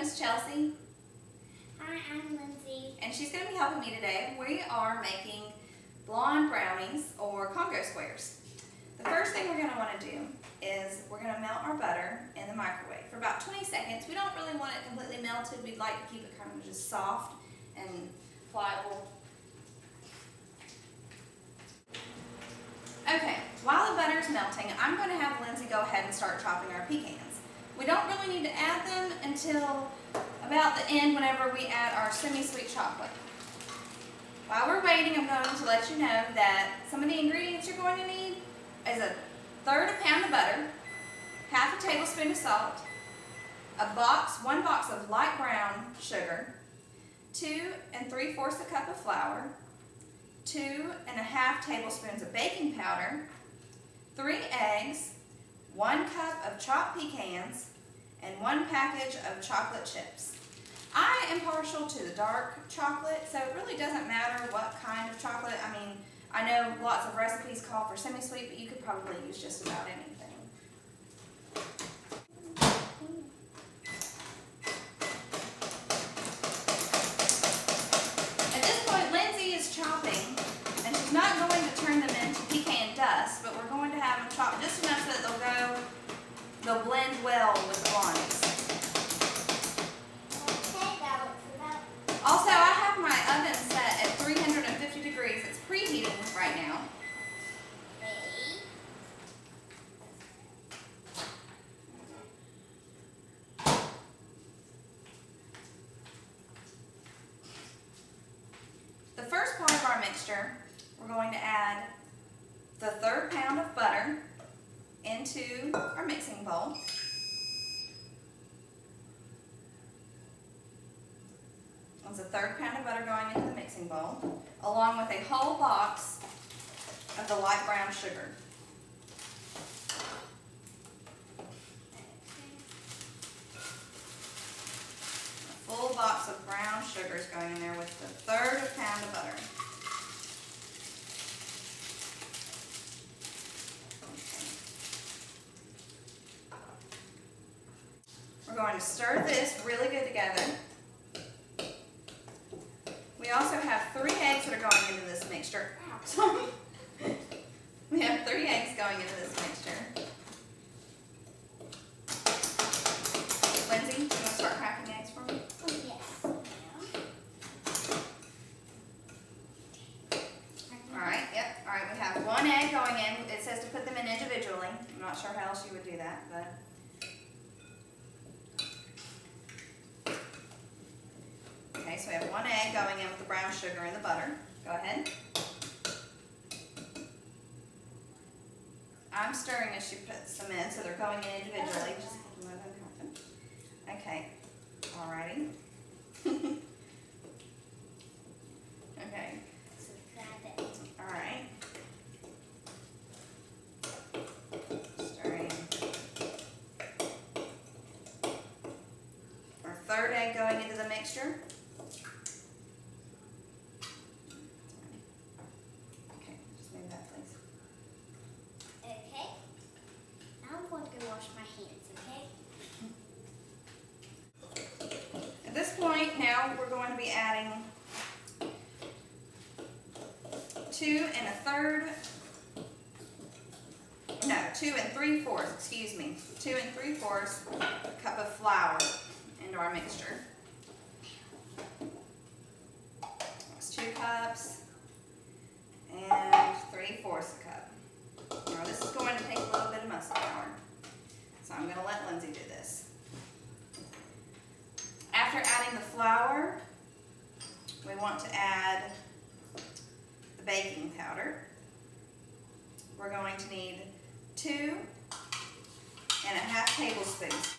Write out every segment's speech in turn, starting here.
is Chelsea. Hi, I'm Lindsay. And she's going to be helping me today. We are making blonde brownies or Congo Squares. The first thing we're going to want to do is we're going to melt our butter in the microwave for about 20 seconds. We don't really want it completely melted. We'd like to keep it kind of just soft and pliable. Okay, while the butter is melting, I'm going to have Lindsay go ahead and start chopping our pecans. We don't really need to add them until about the end whenever we add our semi-sweet chocolate. While we're waiting, I'm going to let you know that some of the ingredients you're going to need is 1/3 pound of butter, 1/2 tablespoon of salt, one box of light brown sugar, 2 3/4 cup of flour, 2 1/2 tablespoons of baking powder, 3 eggs, 1 cup of chopped pecans, and 1 package of chocolate chips. I am partial to the dark chocolate, so it really doesn't matter what kind of chocolate. I mean, I know lots of recipes call for semi-sweet, but you could probably use just about anything. At this point, Lindsay is chopping, and she's not going to turn them into pecan dust, but we're going to have them chopped just enough so that they'll blend well with the blondies. Also, I have my oven set at 350 degrees. It's preheating right now. The first part of our mixture, we're going to add the 1/3 pound of butter into our mixing bowl. There's 1/3 pound of butter going into the mixing bowl, along with a whole box of the light brown sugar. A full box of brown sugar is going in there with the 1/3 pound of butter. We're going to stir this really good together. We also have 3 eggs that are going into this mixture. We have 3 eggs going into this mixture. Lindsay, do you want to start cracking eggs for me? Oh, yes. Alright, yep. Alright, we have 1 egg going in. It says to put them in individually. I'm not sure how else you would do that, but... Okay, so we have 1 egg going in with the brown sugar and the butter. Go ahead. I'm stirring as she puts them in, so they're going in individually. Just let them happen. Okay, alrighty. Okay. Alright. Stirring. Our 3rd egg going into the mixture. Wash my hands, okay? At this point, now we're going to be adding 2 3/4, excuse me, 2 3/4 cup of flour into our mixture. That's 2 cups and 3/4 a cup. Now this is going to take a little bit of muscle power. So I'm going to let Lindsay do this. After adding the flour, we want to add the baking powder. We're going to need 2 1/2 tablespoons.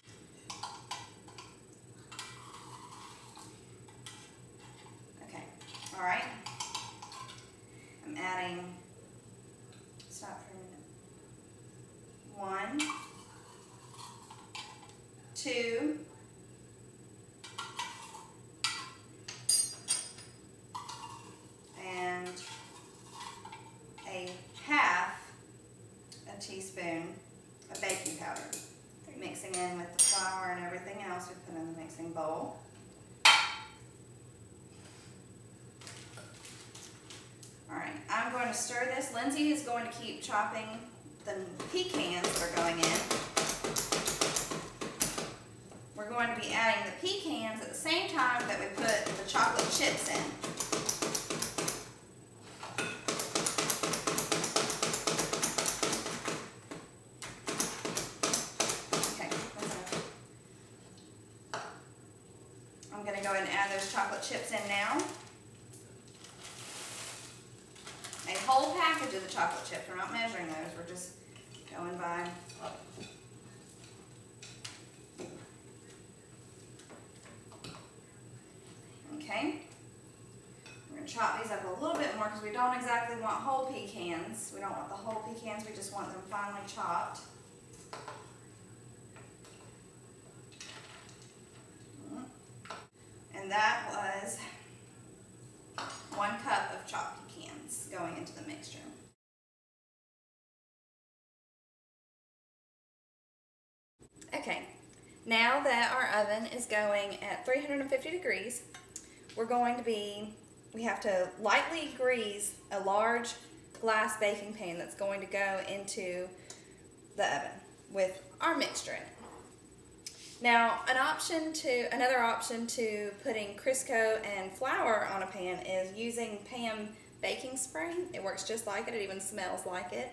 Okay, all right. I'm adding, stop for a minute, 1, 2, and 1/2 teaspoon of baking powder, mixing in with the flour and everything else we put in the mix. mixing bowl. Alright, I'm going to stir this. Lindsay is going to keep chopping the pecans that are going in. We're going to be adding the pecans at the same time that we put the chocolate chips in. Okay, that's enough. I'm going to go ahead and add those chocolate chips in now. A whole package of the chocolate chips. We're not measuring those. We're just going by. Okay. We're going to chop these up a little bit more because we don't exactly want whole pecans. We don't want the whole pecans. We just want them finely chopped. And that was 1 cup of chopped pecans going into the mixture. Okay, now that our oven is going at 350 degrees, we have to lightly grease a large glass baking pan that's going to go into the oven with our mixture in it. Now, another option to putting Crisco and flour on a pan is using Pam baking spray. It works just like it. It even smells like it.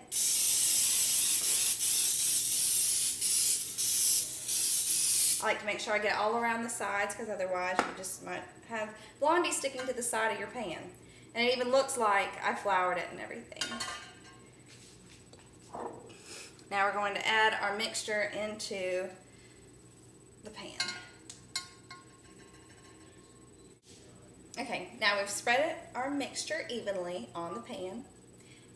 I like to make sure I get it all around the sides because otherwise you just might have Blondie sticking to the side of your pan. And it even looks like I floured it and everything. Now we're going to add our mixture into the pan. Okay, now we've spread our mixture evenly on the pan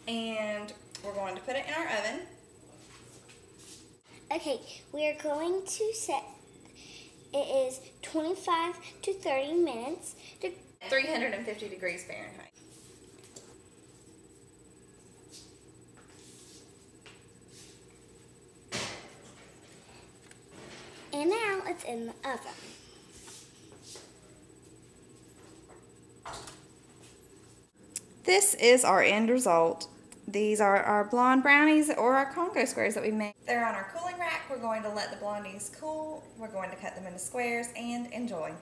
and we're going to put it in our oven. Okay, we are going to set, it is 25 to 30 minutes. 350 degrees Fahrenheit. And now it's in the oven. This is our end result. These are our blonde brownies or our Congo squares that we made. They're on our cooling rack. We're going to let the blondies cool. We're going to cut them into squares and enjoy.